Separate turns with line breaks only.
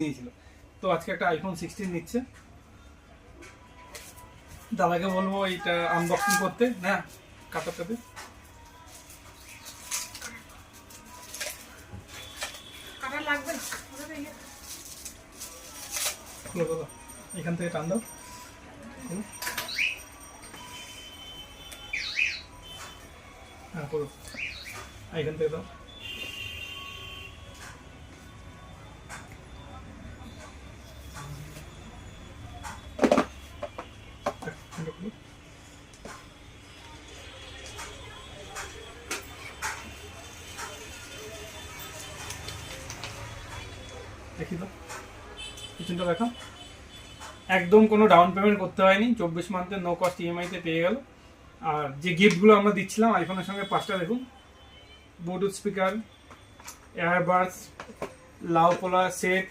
দিয়েছিল। তো আজকে একটা আইফোন 16 নিচ্ছে, দাদাকে বলবো এইটা আনবক্সিং করতে। না কাটাতে
কাটা লাগবে না।
খুলে বলো, এখান থেকে টান দাও। হ্যাঁ করো, এখান থেকে দাও। দেখি তো পিছনটা দেখো, একদম কোনো ডাউন পেমেন্ট করতে হয়নি, 24 মান্থের নো কস্ট ইএমআইতে পেয়ে গেল। আর যে গিফটগুলো আমরা দিচ্ছিলাম আইফোনের সঙ্গে 5টা দেখুন, ব্লুটুথ স্পিকার, এয়ারবাডস, লাউপোলা সেট,